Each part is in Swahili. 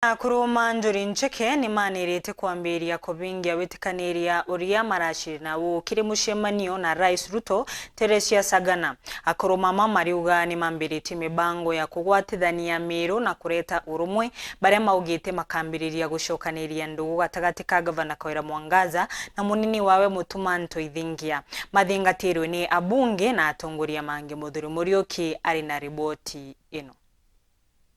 Kuruma Njuri Ncheke ni manirite kwambiria kubingia witikaniria uria marashiri na wukiri mushemanio na Rais Ruto Teresia Sagana. Akuruma mariuga ni mambiriti mibango ya kugwatithania miru na kureta urumwe baria maugite makambiriria gucokaniria ndugu gatagati ka Gavana Kawira Mwangaza na munini wawe Mutuma Ntoithingia. Mathingatirwe ni abunge na atongoria mangi. Muthuri Muriuki ari na riboti ino.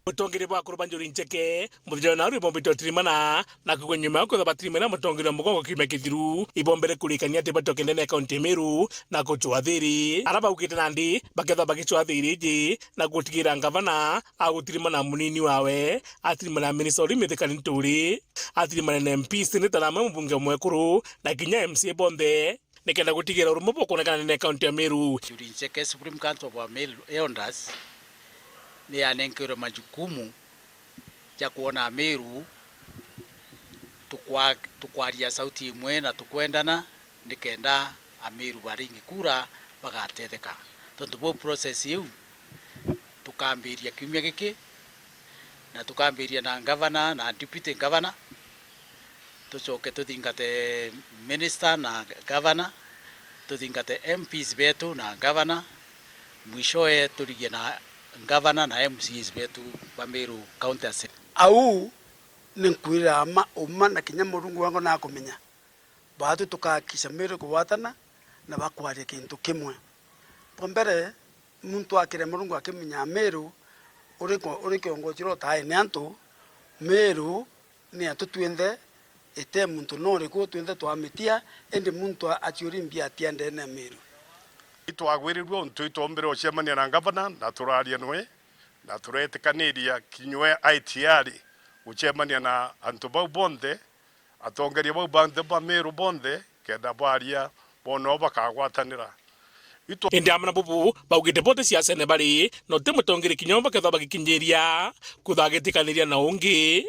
Mutongere bwa Kuruma Njuri Ncheke muthiro na uri bombito tirimana na kugonyuma ko batimena mutongere mugongo kime kithiru ibombere kulikania te batokende na county Meru na kuchwathiri araba ukite nandi baketha bagichwathiri ji na gutigira Gavana agutirimana munini wawe atirimana minister rimithikani nturi atirimana na MP seneta na mbunge mwekuru na kinya MC bonde nekenda gutigira urumbo kuonekana na county Meru. Njuri Ncheke Supreme Council of Meru Elders ni anenkero majukumu ya kuona Meru tukwaria sauti imwe na tukwendana nikenda Ameru baringi kura bagatetheka tondu bo process yu tukambiria kiumia giki na tukambiria na Gavana na deputy Gavana tucoke tuthingate minister na Gavana tuthingate MPs betu na Gavana mwishoe turigie na Gavana na MCs betu ba Meru County Assembly. Au ninkwira uma na kinya murungu wangu na kumenya batu tukakisha Meru kuwatana na bakwaria kintu kimwe pombere muntu akire murungu akimenya Meru uri kiongozi ro tae ni antu Meru ni atutwende ete muntu nori ko twende twamitia ende muntu achiurimbia atiende na Meru. Twagwirirwo ntwitombere ocemania na Gavana na turaria nwe na turetikaniria kinywe ITR ucemania na antu bau bonde atongeria bau bande ba Meru bonde kenda baria bono bakagwatanira indi amana bubu baugite bote siasa ne bari no temutongere kinyomba ketha bagikinjiria kuthagitikaniria na ungi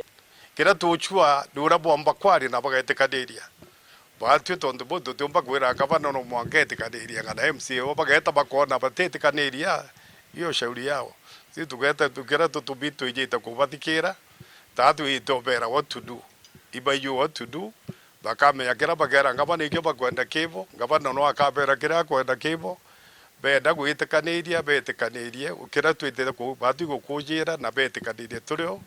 kira tuchua ndura bomba kwari na bagatikaniria batwe tondu bodo tumba gwira Gavana no mwangete kaniria ngana MCA bageta bakona batete kaniria iyo shauri yao si tugeta tukira tutubitu ijita kubatikira tatu itobera what to do iba you what to do bakame yakira bagera Gavana ikyo bakwenda kibo Gavana no akabera kira kwenda kibo benda gwita kaniria bete kaniria ukira twite ku batu gukujira na bete kaniria turio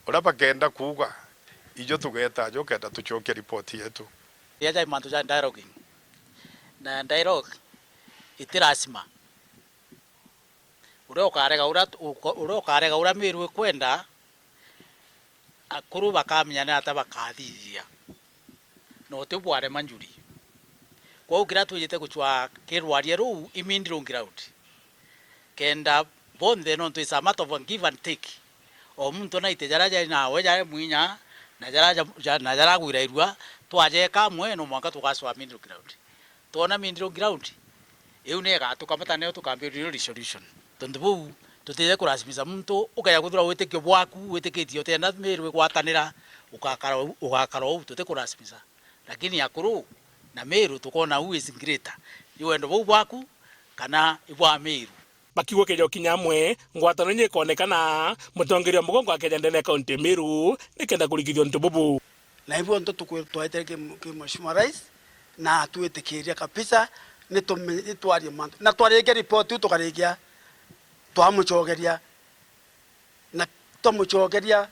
ora bagenda kuga ijo tugeta jo kenda tuchoke report yetu yaja mantu ja dialogue na dialogue itirasima urokarega ura Meru kwenda akuru bakamenya na atabakathithia no tubware manjuri kwa ugira tujite guchwa kirwarie ru imindiro ground kenda bonde no to is a matter of give and take o muntu na itejaraja na weja mwinya na jara gwirairwa twaje kamwe no mwaka tukaswa middle ground tona middle ground eu nega tukamata neo tukambiriro resolution tondu bu tutije kurasimiza muntu ukaya kuthura witikio bwaku witikitio tena Meru gwatanira ukakara tute kurasimiza lakini akuru na Meru tukona who is greater iwendo bu bwaku kana ibwa Meru bakiwo kejo kinyamwe ngwatano nye konekana mutongeria mugongo akejende na county Meru nikenda kulikithio ntububu na hivyo ndo tukwetwaite ke Mheshimiwa Rais na tuetekeria kabisa ni twarie mantu na twarege report tukarigia twamuchogeria na tumuchogeria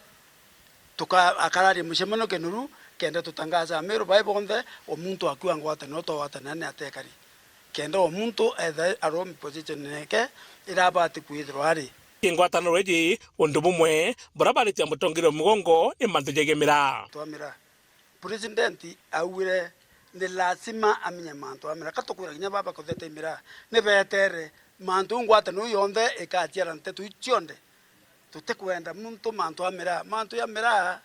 akarari mushemano kenuru kenda tutangaza Meru bai bonde o muntu akua ngwata no to watana ne atekari kenda o muntu ethe aromi position neke irabati kwithirwa ari ngwatano reji undu bumwe barabaritia mutongero mugongo imantu jegemira twamira president awire ni lazima amenye mantu amira katukwira kinya baba kothete mira ne betere mantu ngwatano yonde ikachiara ntetu chionde tutekwenda muntu mantu amira mantu ya mira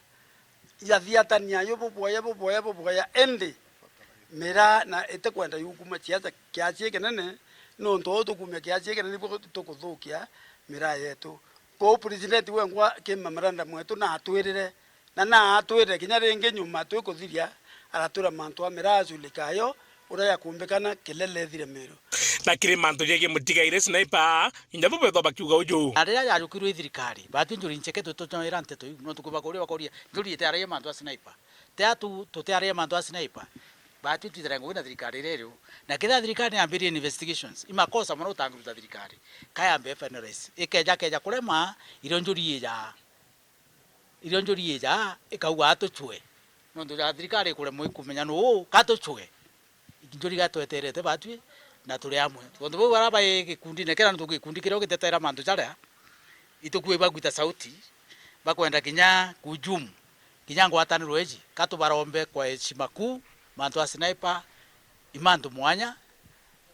ya thiatania yoboboya endi mira na itekwenda yukuma chiaza kiachi kenene no ndo tukumya kiachi kenene bwo tukuthukia mira yetu ko president wengwa ke memorandum mwetu na atwirire na atwire kinya ringi nyuma twikuthiria aratura mantu amira azulikayo ura ya kumbekana kelele thire miru na kiri manto jege mutigaire sniper injabo betho bakiuga uju na rĩrĩa yarũkirwo ithirikari batu njuri ncheke tũtũtũira nteto no tukubakoria bakoria njuri ĩtĩarĩe mantu a sniper teatu tũtĩarĩe mantu a sniper batu twithira ngugi na thirikari rĩrĩu na kitha thirikari yambĩrie investigations imakosa mũno ũtanguruta thirikari kayambe FNRS ikeja kurema irio njuri ĩja ikauga atũchwe no ndu thirikari kuremwo ikumenya no katũchwe njuri gatweterete batu na tuli amwe tondu bo baraba gikundi nekera ndu gikundi kiro gitetera mandu jaria itukuwe bagwita sauti bakwenda kinya kujumu kinya ngwataniro eji katu barombe kwa heshima kuu mandu a sniper imandu mwanya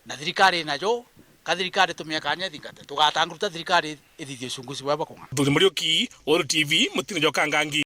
na thirikari najo kathirikari tumiakanya thingate tugatanguruta thirikari ithithio cunguci baba konga thuri murioki Oro TV mutino jokangangi